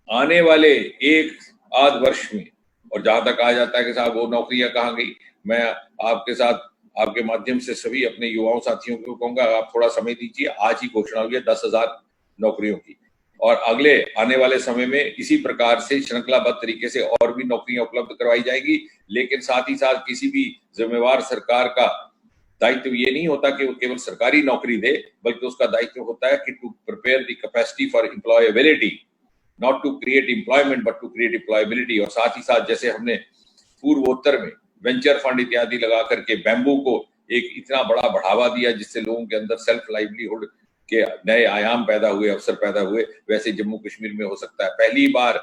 आने वाले 1-8 वर्ष में, और जहां तक कहा जाता है कि साहब वो नौकरियां कहाँ गई, मैं आपके साथ, आपके माध्यम से सभी अपने युवाओं साथियों को कहूंगा, आप थोड़ा समय दीजिए। आज ही घोषणा हुई है 10,000 नौकरियों की, और अगले आने वाले समय में इसी प्रकार से श्रृंखलाबद्ध तरीके से और भी नौकरियां उपलब्ध करवाई जाएगी। लेकिन साथ ही साथ किसी भी जिम्मेवार सरकार का दायित्व ये नहीं होता कि वो केवल सरकारी नौकरी दे, बल्कि उसका दायित्व होता है कि to prepare the capacity for employability, not to create employment but to create employability. और साथ ही साथ जैसे हमने पूर्वोत्तर में वेंचर फंड इत्यादि लगा करके बैम्बू को एक इतना बड़ा बढ़ावा दिया जिससे लोगों के अंदर सेल्फ लाइवलीहुड के नए आयाम पैदा हुए, अवसर पैदा हुए, वैसे जम्मू कश्मीर में हो सकता है। पहली बार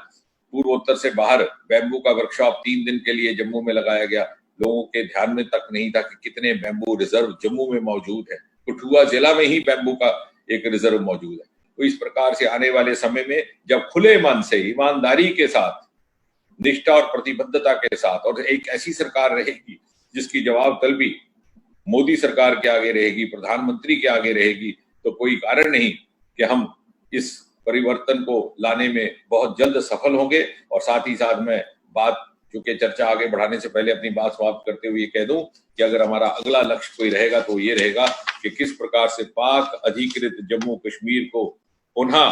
पूर्वोत्तर से बाहर बैम्बू का वर्कशॉप 3 दिन के लिए जम्मू में लगाया गया। लोगों के ध्यान में तक नहीं था कि कितने बैम्बू रिजर्व जम्मू में मौजूद है। कठुआ जिला में ही बैम्बू का एक रिजर्व मौजूद है। तो इस प्रकार से आने वाले समय में जब खुले मन से, ईमानदारी के साथ, निष्ठा और प्रतिबद्धता के साथ, और एक ऐसी सरकार रहेगी जिसकी जवाब तलबी मोदी सरकार के आगे रहेगी, प्रधानमंत्री के आगे रहेगी, तो कोई कारण नहीं कि हम इस परिवर्तन को लाने में बहुत जल्द सफल होंगे। और साथ ही साथ मैं बात चूंकि चर्चा आगे बढ़ाने से पहले अपनी बात समाप्त करते हुए कह दूं कि अगर हमारा अगला लक्ष्य कोई रहेगा तो ये रहेगा कि किस प्रकार से पाक अधिकृत जम्मू कश्मीर को पुनः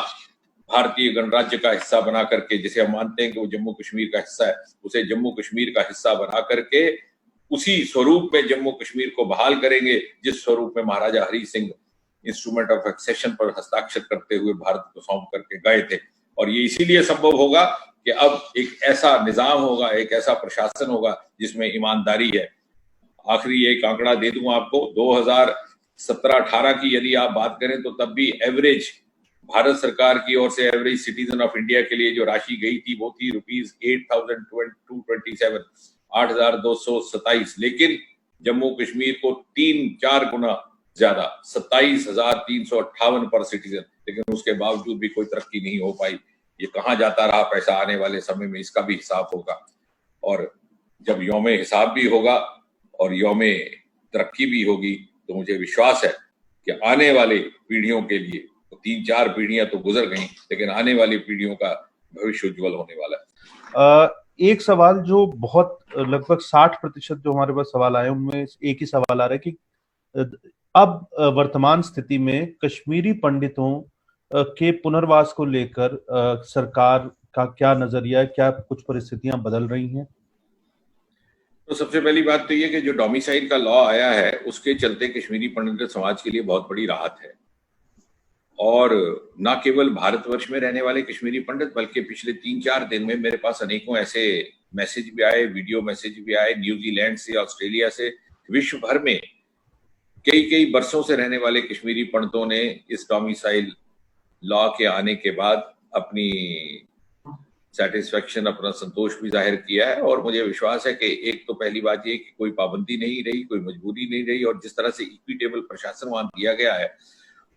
भारतीय गणराज्य का हिस्सा बना करके, जिसे हम मानते हैं कि वो जम्मू कश्मीर का हिस्सा है, उसे जम्मू कश्मीर का हिस्सा बना करके उसी स्वरूप में जम्मू कश्मीर को बहाल करेंगे जिस स्वरूप में Maharaja Hari Singh instrument of accession पर हस्ताक्षर करते हुए भारत को सौंप करके गए थे। और ये इसीलिए संभव होगा कि अब एक ऐसा निजाम होगा, एक ऐसा प्रशासन होगा जिसमें ईमानदारी है। आखिरी एक आंकड़ा दे दूं आपको, 2017-18 की यदि आप बात करें तो तब भी एवरेज भारत सरकार की ओर से एवरेज सिटीजन ऑफ इंडिया के लिए जो राशि गई थी वो थी ₹8,227, 8,227। लेकिन जम्मू कश्मीर को 3-4 गुना ज्यादा 27,358 पर सिटीजन, लेकिन उसके बावजूद भी कोई तरक्की नहीं हो पाई। ये कहाँ जाता रहा पैसा, आने वाले समय में इसका भी हिसाब होगा। और जब यौमे हिसाब भी होगा और यौमे तरक्की भी होगी तो मुझे विश्वास है कि आने वाले पीढ़ियों के लिए, तो 3-4 पीढ़ियां तो गुजर गई, लेकिन आने वाली पीढ़ियों का भविष्य उज्जवल होने वाला है। एक सवाल जो बहुत लगभग 60% जो हमारे पास सवाल आए उनमें एक ही सवाल आ रहा है कि अब वर्तमान स्थिति में कश्मीरी पंडितों के पुनर्वास को लेकर सरकार का क्या नजरिया है, क्या कुछ परिस्थितियां बदल रही हैं? तो सबसे पहली बात तो ये कि जो डोमिसाइल का लॉ आया है उसके चलते कश्मीरी पंडित समाज के लिए बहुत बड़ी राहत है। और न केवल भारतवर्ष में रहने वाले कश्मीरी पंडित, बल्कि पिछले 3-4 दिन में मेरे पास अनेकों ऐसे मैसेज भी आए, वीडियो मैसेज भी आए, न्यूजीलैंड से, ऑस्ट्रेलिया से, विश्व भर में कई बरसों से रहने वाले कश्मीरी पंडितों ने इस डोमिसाइल लॉ के आने के बाद अपनी सेटिस्फेक्शन, अपना संतोष भी जाहिर किया है। और मुझे विश्वास है कि एक तो पहली बात ये कि कोई पाबंदी नहीं रही, कोई मजबूरी नहीं रही, और जिस तरह से इक्विटेबल प्रशासन वहां दिया गया है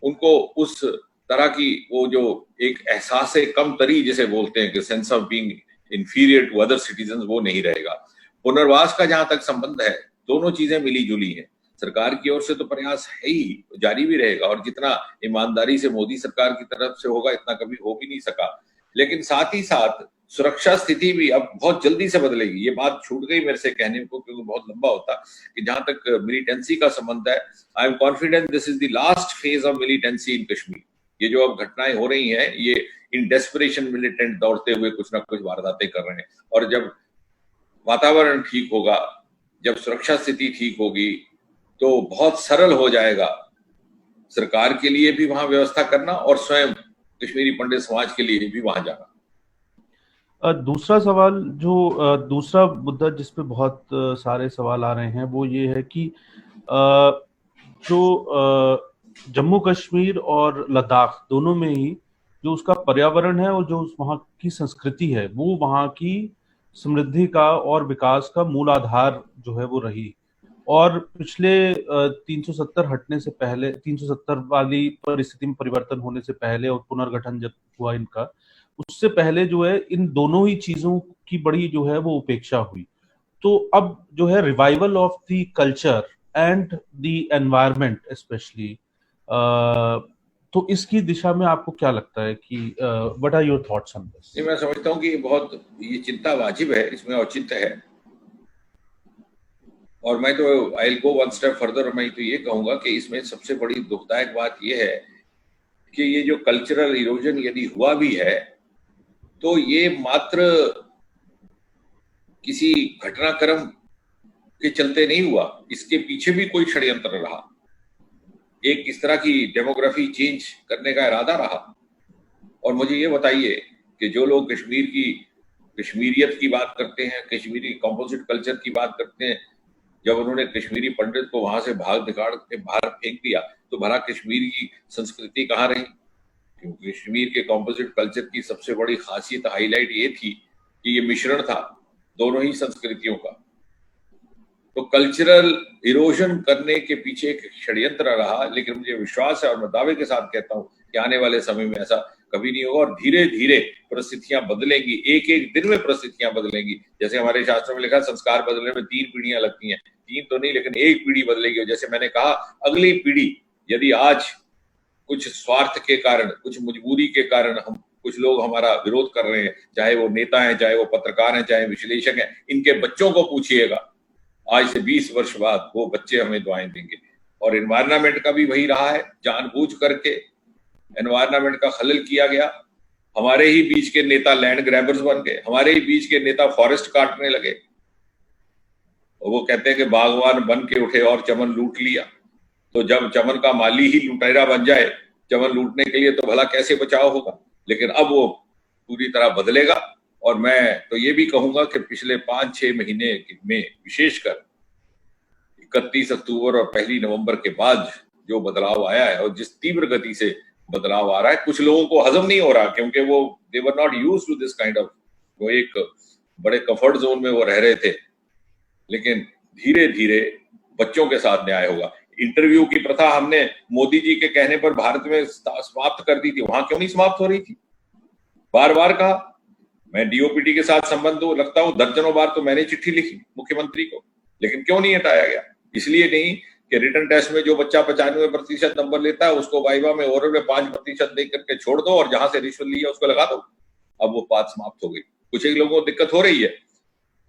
उनको उस तरह की वो जो एक एहसास कमतरी जिसे बोलते हैं कि sense of being inferior to other citizen, वो नहीं रहेगा। पुनर्वास का जहां तक संबंध है, दोनों चीजें मिली जुली हैं। सरकार की ओर से तो प्रयास है ही, जारी भी रहेगा, और जितना ईमानदारी से मोदी सरकार की तरफ से होगा इतना कभी हो भी नहीं सका। लेकिन साथ ही साथ सुरक्षा स्थिति भी अब बहुत जल्दी से बदलेगी। ये बात छूट गई मेरे से कहने को, क्योंकि बहुत लंबा होता कि जहां तक मिलिटेंसी का संबंध है, I am confident this is the last phase of militancy in Kashmir. ये जो अब घटनाएं हो रही हैं, ये इन डेस्परेशन मिलिटेंट दौड़ते हुए कुछ ना कुछ वारदातें कर रहे हैं। और जब वातावरण ठीक होगा, जब सुरक्षा स्थिति ठीक होगी, तो बहुत सरल हो जाएगा सरकार के लिए भी वहां व्यवस्था करना और स्वयं कश्मीरी पंडित समाज के लिए भी वहां जाना। दूसरा सवाल दूसरा मुद्दा जिस पे बहुत सारे सवाल आ रहे हैं वो ये है कि जो जम्मू कश्मीर और लद्दाख दोनों में ही जो उसका पर्यावरण है और जो वहाँ की संस्कृति है वो वहाँ की समृद्धि का और विकास का मूल आधार जो है वो रही। और पिछले 370 हटने से पहले, 370 वाली परिस्थिति में परिवर्तन होने से पहले और पुनर्गठन जब हुआ इनका, उससे पहले जो है इन दोनों ही चीजों की बड़ी जो है वो उपेक्षा हुई। तो अब जो है revival of the culture and the environment specially, तो इसकी दिशा में आपको क्या लगता है कि what are your thoughts on this? मैं समझता हूँ कि ये चिंता वाजिब है, इसमें औचित्य है। और मैं तो I will go one step further, मैं तो ये कहूंगा कि इसमें सबसे बड़ी दुखदायक बात यह है कि ये जो कल्चरल इरोजन यदि हुआ भी है तो ये मात्र किसी घटनाक्रम के चलते नहीं हुआ, इसके पीछे भी कोई षड्यंत्र रहा, एक इस तरह की डेमोग्राफी चेंज करने का इरादा रहा। और मुझे ये बताइए कि जो लोग कश्मीर की कश्मीरियत की बात करते हैं, कश्मीरी कंपोजिट कल्चर की बात करते हैं, जब उन्होंने कश्मीरी पंडित को वहां से भाग निकाल के बाहर फेंक दिया तो भला कश्मीर की संस्कृति कहाँ रही? क्योंकि कश्मीर के कंपोजिट कल्चर की सबसे बड़ी खासियत, हाईलाइट ये थी कि ये मिश्रण था दोनों ही संस्कृतियों का। तो कल्चरल इरोजन करने के पीछे एक षड्यंत्र रहा, लेकिन मुझे विश्वास है और मैं दावे के साथ कहता हूं कि आने वाले समय में ऐसा कभी नहीं होगा और धीरे धीरे परिस्थितियां बदलेंगी, एक एक दिन में परिस्थितियां बदलेंगी। जैसे हमारे शास्त्रों में लिखा, संस्कार बदलने में 3 पीढ़ियां लगती हैं, 3 तो नहीं लेकिन 1 पीढ़ी बदलेगी। और जैसे मैंने कहा, अगली पीढ़ी यदि आज कुछ स्वार्थ के कारण, कुछ मजबूरी के कारण हम कुछ लोग हमारा विरोध कर रहे हैं, चाहे वो नेता हैं, चाहे वो पत्रकार हैं, चाहे विश्लेषक हैं, इनके बच्चों को पूछिएगा, आज से 20 वर्ष बाद वो बच्चे हमें दुआएं देंगे। और एनवायरनमेंट का भी वही रहा है, जानबूझ करके एनवायरनमेंट का खलल किया गया। हमारे ही बीच के नेता लैंड ग्रैबर्स बन गए, हमारे ही बीच के नेता फॉरेस्ट काटने लगे, और वो कहते हैं कि बागवान बन के उठे और चमन लूट लिया। तो जब चमन का माली ही लुटेरा बन जाए चमन लूटने के लिए, तो भला कैसे बचाव होगा। लेकिन अब वो पूरी तरह बदलेगा। और मैं तो ये भी कहूंगा कि पिछले 5-6 महीने में विशेषकर 31 अक्टूबर और 1 नवंबर के बाद जो बदलाव आया है, और जिस तीव्र गति से बदलाव आ रहा है, कुछ लोगों को हजम नहीं हो रहा, क्योंकि वो they were not used to this kind of, वो एक बड़े कंफर्ट जोन में वो रह रहे थे। लेकिन धीरे धीरे बच्चों के साथ न्याय होगा। इंटरव्यू की प्रथा हमने मोदी जी के कहने पर भारत में समाप्त कर दी थी, वहां क्यों नहीं समाप्त हो रही थी? बार बार कहा, मैं डीओपीटी के साथ संबंध रखता हूं, दर्जनों बार तो मैंने चिट्ठी लिखी मुख्यमंत्री को, लेकिन क्यों नहीं हटाया गया? इसलिए नहीं कि रिटर्न टेस्ट में जो बच्चा 95% नंबर लेता है उसको वाइवा में ओरल में 5% दे करके छोड़ दो और जहां से रिश्वत ली है उसको लगा दो। अब वो बात समाप्त हो गई। कुछ एक लोगों को दिक्कत हो रही है,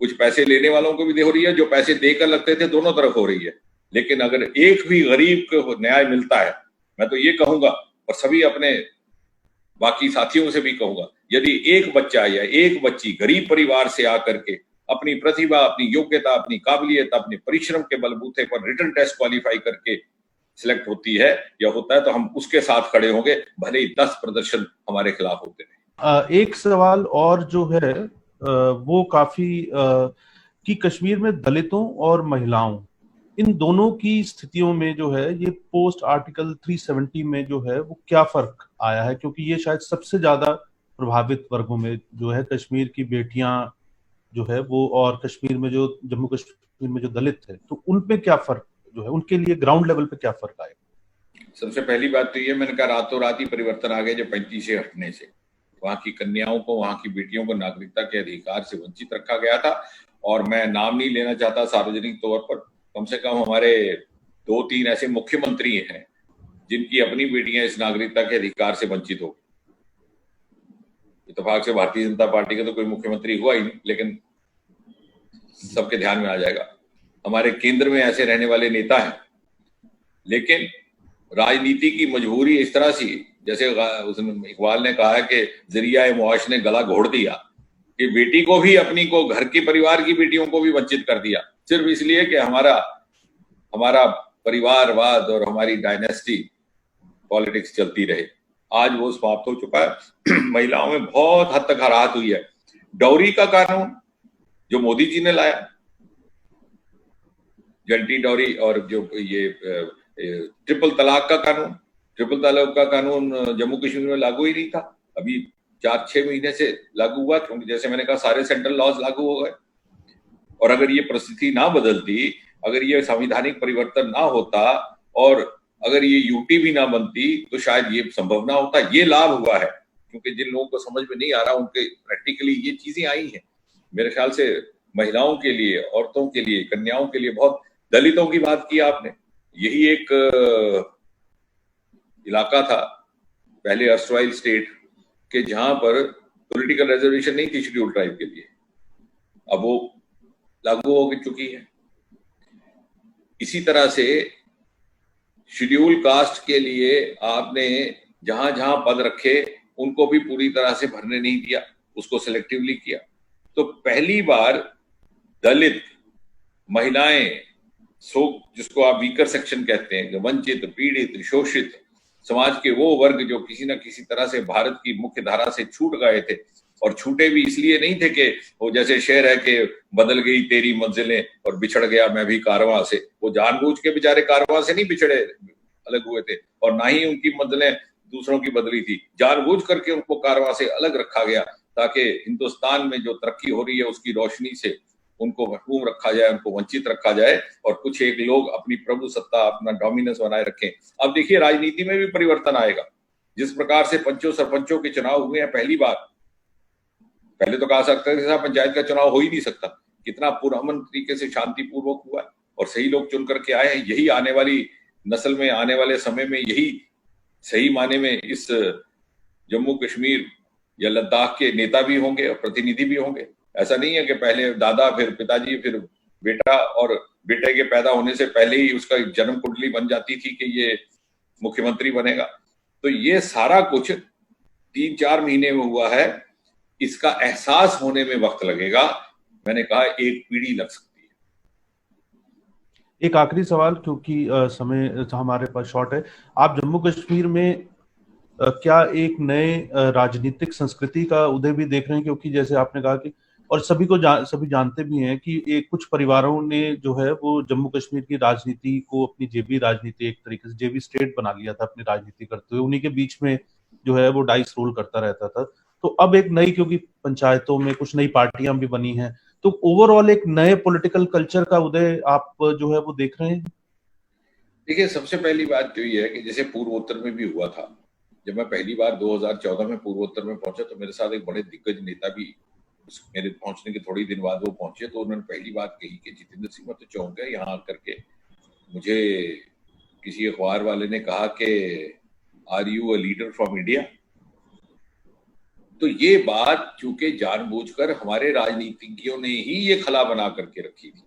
कुछ पैसे लेने वालों को भी हो रही है, जो पैसे देकर लगते थे, दोनों तरफ हो रही है। लेकिन अगर एक भी गरीब को न्याय मिलता है, मैं तो ये कहूंगा और सभी अपने बाकी साथियों से भी कहूंगा, यदि एक बच्चा या एक बच्ची गरीब परिवार से आकर के अपनी प्रतिभा, अपनी योग्यता, अपनी काबिलियत, अपने परिश्रम के बलबूते पर रिटर्न टेस्ट क्वालिफाई करके सिलेक्ट होती है या होता है, तो हम उसके साथ खड़े होंगे, भले ही 10 प्रदर्शन हमारे खिलाफ होते रहे। एक सवाल और जो है वो काफी कि कश्मीर में दलितों और महिलाओं, इन दोनों की स्थितियों में जो है ये पोस्ट आर्टिकल 370 में जो है वो क्या फर्क आया है? क्योंकि ये शायद सबसे ज्यादा प्रभावित वर्गों में जो है कश्मीर की बेटियां जो है वो, और कश्मीर में जो जम्मू कश्मीर में जो दलित थे, तो उन पे क्या फर्क जो है, उनके लिए ग्राउंड लेवल पे क्या फर्क आएगा? सबसे पहली बात तो ये, मैंने कहा रातों रात ही परिवर्तन आ गए जो 35 से हटने से। वहां की कन्याओं को, वहां की बेटियों को नागरिकता के अधिकार से वंचित रखा गया था। और मैं नाम नहीं लेना चाहता सार्वजनिक तौर पर, कम से कम हमारे 2-3 ऐसे मुख्यमंत्री हैं जिनकी अपनी बेटियां इस नागरिकता के अधिकार से वंचित हो। इत्तेफाक से भारतीय जनता पार्टी का तो कोई मुख्यमंत्री हुआ ही नहीं, लेकिन सबके ध्यान में आ जाएगा। हमारे केंद्र में ऐसे रहने वाले नेता हैं, लेकिन राजनीति की मजबूरी इस तरह सी, जैसे इकबाल ने कहा है कि जरिया मुआश ने गला घोड़ दिया, कि बेटी को भी, अपनी को, घर के परिवार की बेटियों को भी वंचित कर दिया, सिर्फ इसलिए कि हमारा परिवारवाद और हमारी डायनेस्टी पॉलिटिक्स चलती रहे। आज वो समाप्त हो चुका है। महिलाओं में बहुत हद तक राहत हुई है। डॉरी का कानून जो मोदी जी ने लाया, जंटी डॉरी, और जो ये ट्रिपल तलाक का कानून जम्मू कश्मीर में लागू ही नहीं था। अभी 4-6 महीने से लागू हुआ, क्योंकि जैसे मैंने कहा सारे सेंट्रल लॉज लागू हो गए। और अगर ये परिस्थिति ना बदलती, अगर ये संवैधानिक परिवर्तन ना होता, और अगर ये यूटी भी ना बनती, तो शायद ये संभव ना होता। ये लाभ हुआ है, क्योंकि जिन लोगों को समझ में नहीं आ रहा उनके प्रैक्टिकली ये चीजें आई हैं। मेरे ख्याल से महिलाओं के लिए, औरतों के लिए, कन्याओं के लिए बहुत, दलितों की बात की आपने, यही एक इलाका था पहले अर्सवाइल स्टेट के जहां पर पॉलिटिकल रिजर्वेशन नहीं थी शेड्यूल ट्राइब के लिए, अब वो लागू हो चुकी है। इसी तरह से शेड्यूल कास्ट के लिए आपने जहां जहां पद रखे उनको भी पूरी तरह से भरने नहीं दिया, उसको सिलेक्टिवली किया। तो पहली बार दलित, महिलाएं, जिसको आप वीकर सेक्शन कहते हैं, वंचित, पीड़ित, शोषित समाज के वो वर्ग जो किसी न किसी तरह से भारत की मुख्य धारा से छूट गए थे, और छूटे भी इसलिए नहीं थे कि वो जैसे शेर है कि बदल गई तेरी मंजिलें और बिछड़ गया मैं भी कारवां से। वो जानबूझ के बेचारे कारवां से नहीं बिछड़े, अलग हुए थे, और ना ही उनकी मंजिलें दूसरों की बदली थी। जानबूझ करके उनको कारवां से अलग रखा गया, ताकि हिंदुस्तान में जो तरक्की हो रही है उसकी रोशनी से उनको महरूम रखा जाए, उनको वंचित रखा जाए, और कुछ एक लोग अपनी प्रभु सत्ता, अपना डोमिनेंस बनाए रखें। अब देखिए राजनीति में भी परिवर्तन आएगा। जिस प्रकार से पंचों सरपंचों के चुनाव हुए हैं पहली बार, पहले तो कहा सकता था पंचायत का चुनाव हो ही नहीं सकता, कितना पुरअमन तरीके से शांतिपूर्वक हुआ है, और सही लोग चुन करके आए हैं। यही आने वाली नस्ल में, आने वाले समय में, यही सही माने में इस जम्मू कश्मीर या लद्दाख के नेता भी होंगे और प्रतिनिधि भी होंगे। ऐसा नहीं है कि पहले दादा फिर पिताजी फिर बेटा, और बेटे के पैदा होने से पहले ही उसका जन्म कुंडली बन जाती थी कि ये मुख्यमंत्री बनेगा। तो ये सारा कुछ 3-4 महीने में हुआ है। इसका एहसास होने में वक्त लगेगा। मैंने कहा 1 पीढ़ी लग सकती है। एक आखिरी सवाल, क्योंकि समय हमारे पास शॉर्ट है। आप जम्मू कश्मीर में क्या एक नए राजनीतिक संस्कृति का उदय भी देख रहे हैं? क्योंकि जैसे आपने कहा कि, और सभी जानते भी हैं कि एक कुछ परिवारों ने जो है वो जम्मू कश्मीर की राजनीति को अपनी जेबी राजनीति, एक तरीके से जेबी स्टेट बना लिया था अपनी राजनीति करते हुए। उन्हीं के बीच में जो है वो डाइस रोल करता रहता था। तो अब एक नई, क्योंकि पंचायतों में कुछ नई पार्टियां भी बनी हैं, तो ओवरऑल एक नए पॉलिटिकल कल्चर का उदय आप जो है वो देख रहे हैं? देखिए, सबसे पहली बात तो ये है कि जैसे पूर्वोत्तर में भी हुआ था। जब मैं पहली बार 2014 में पूर्वोत्तर में पहुंचा तो मेरे साथ एक बड़े दिग्गज नेता भी मेरे पहुंचने के थोड़ी दिन बाद वो पहुंचे। तो उन्होंने पहली बात कही कि जितेंद्र सिंह, मैं तो चौंक गया यहाँ आकर के। मुझे किसी अखबार वाले ने कहा कि are you a leader from India. तो ये बात चूंकि जानबूझकर हमारे राजनीतिज्ञों ने ही ये खला बना करके रखी थी,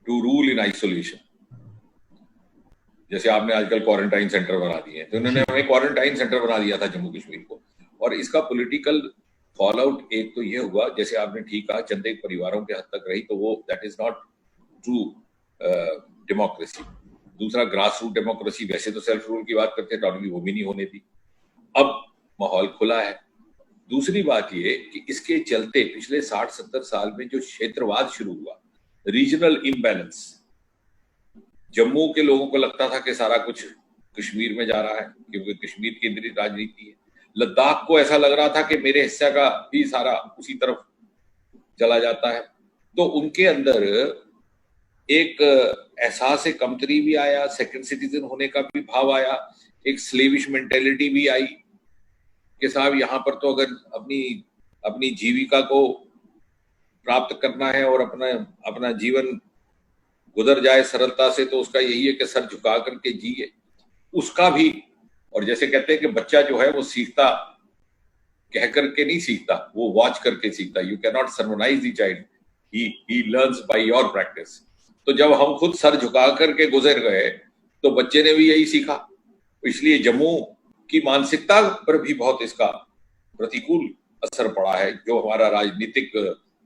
टू रूल इन आइसोलेशन। जैसे आपने आजकल क्वारंटाइन सेंटर बना दिए, तो उन्होंने हमें क्वारंटाइन सेंटर बना दिया था जम्मू कश्मीर को। और इसका पॉलिटिकल फॉल आउट एक तो ये हुआ, जैसे आपने ठीक कहा, चंद एक परिवारों के हद तक रही, तो वो that is not true democracy. दूसरा, ग्रास रूट डेमोक्रेसी, वैसे तो सेल्फ रूल की बात करते हैं, टोटली वो भी नहीं होने दी। अब माहौल खुला है। दूसरी बात ये कि इसके चलते पिछले 60-70 साल में जो क्षेत्रवाद शुरू हुआ, रीजनल इम्बैलेंस, जम्मू के लोगों को लगता था कि सारा कुछ कश्मीर में जा रहा है क्योंकि कश्मीर केंद्रित राजनीति है। लद्दाख को ऐसा लग रहा था कि मेरे हिस्से का भी सारा उसी तरफ चला जाता है। तो उनके अंदर एक एहसास कमतरी भी आया, सेकंड सिटीजन होने का भी भाव आया, एक स्लेविश मेंटेलिटी भी आई कि साहब यहाँ पर तो अगर अपनी जीविका को प्राप्त करना है और अपना जीवन गुजर जाए सरलता से, तो उसका यही है कि सर झुका करके जिए। उसका भी, और जैसे कहते हैं कि बच्चा जो है वो सीखता कह करके नहीं सीखता, वो वॉच करके सीखता। You can not sermonise the child, he learns by your practice. तो जब हम खुद सर झुका करके गुजर गए तो बच्चे ने भी यही सीखा। इसलिए जम्मू की मानसिकता पर भी बहुत इसका प्रतिकूल असर पड़ा है, जो हमारा राजनीतिक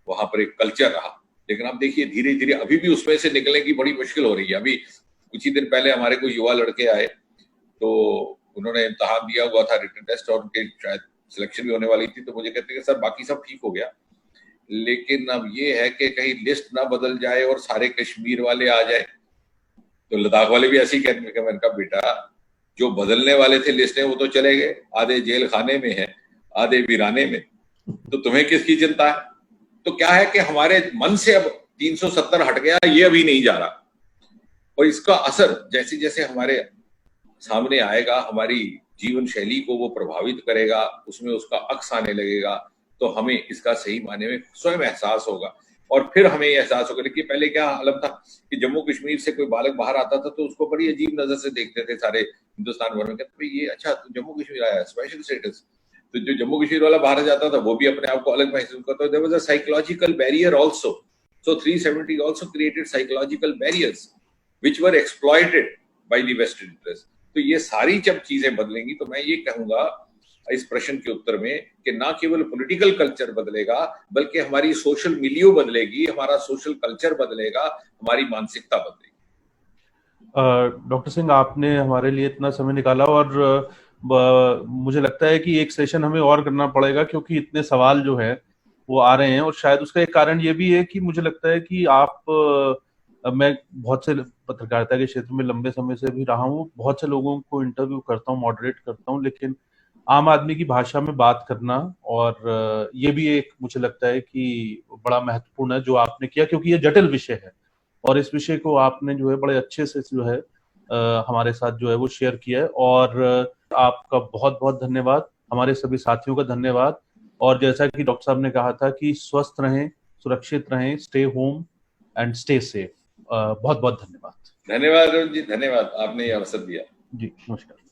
वहां पर एक कल्चर रहा। लेकिन आप देखिए धीरे धीरे अभी भी उसमें से निकलने की बड़ी मुश्किल हो रही है। अभी कुछ ही दिन पहले हमारे कुछ युवा लड़के आए, तो उन्होंने इम्तिहान दिया हुआ था, रिटन टेस्ट, और उनके शायद सिलेक्शन भी होने वाली थी। तो मुझे कहते हैं कि सर बाकी सब ठीक हो गया, लेकिन अब ये है कि कहीं लिस्ट ना बदल जाए और सारे कश्मीर वाले आ जाए। तो लद्दाख वाले भी ऐसे ही कहते हैं। मैंने कहा बेटा, जो बदलने वाले थे लिस्ट में वो तो चले गए, आधे जेल खाने में है, आधे वीराने में, तो तुम्हें किसकी चिंता है? तो क्या है कि हमारे मन से अब 370 हट गया, ये अभी नहीं जा रहा। और इसका असर जैसे जैसे हमारे सामने आएगा, हमारी जीवन शैली को वो प्रभावित करेगा, उसमें उसका अक्स आने लगेगा, तो हमें इसका सही मायने में स्वयं एहसास होगा। और फिर हमें ये एहसास होगा कि पहले क्या हालत था कि जम्मू कश्मीर से कोई बालक बाहर आता था तो उसको बड़ी अजीब नजर से देखते थे सारे हिंदुस्तान भर में, कहते ये अच्छा तो जम्मू कश्मीर आया, स्पेशल स्टेटस। तो जो जम्मू कश्मीर वाला बाहर जाता था वो भी अपने आप को अलग महसूस करता था। There was a psychological barrier also. So 370 also created psychological barriers which were exploited by the western interest. तो ये सारी जब चीजें बदलेंगी तो मैं ये कहूंगा इस प्रश्न के उत्तर में कि ना केवल पॉलिटिकल कल्चर बदलेगा, बल्कि हमारी सोशल मिलियो बदलेगी, हमारा सोशल कल्चर बदलेगा, हमारी मानसिकता बदलेगी। डॉक्टर सिंह, आपने हमारे लिए इतना समय निकाला, और मुझे लगता है कि एक सेशन हमें और करना पड़ेगा, क्योंकि इतने सवाल जो है वो आ रहे हैं। और शायद उसका एक कारण ये भी है कि मुझे लगता है कि मैं बहुत से पत्रकारिता के क्षेत्र में लंबे समय से भी रहा हूँ, बहुत से लोगों को इंटरव्यू करता हूँ, मॉडरेट करता हूँ, लेकिन आम आदमी की भाषा में बात करना, और ये भी एक मुझे लगता है कि बड़ा महत्वपूर्ण है जो आपने किया, क्योंकि ये जटिल विषय है और इस विषय को आपने जो है बड़े अच्छे से जो है हमारे साथ जो है वो शेयर किया है। और आपका बहुत बहुत धन्यवाद, हमारे सभी साथियों का धन्यवाद। और जैसा कि डॉक्टर साहब ने कहा था कि स्वस्थ रहें, सुरक्षित रहें, stay home and stay safe. बहुत बहुत धन्यवाद। धन्यवाद अरुण जी, धन्यवाद, आपने ये अवसर दिया। जी नमस्कार।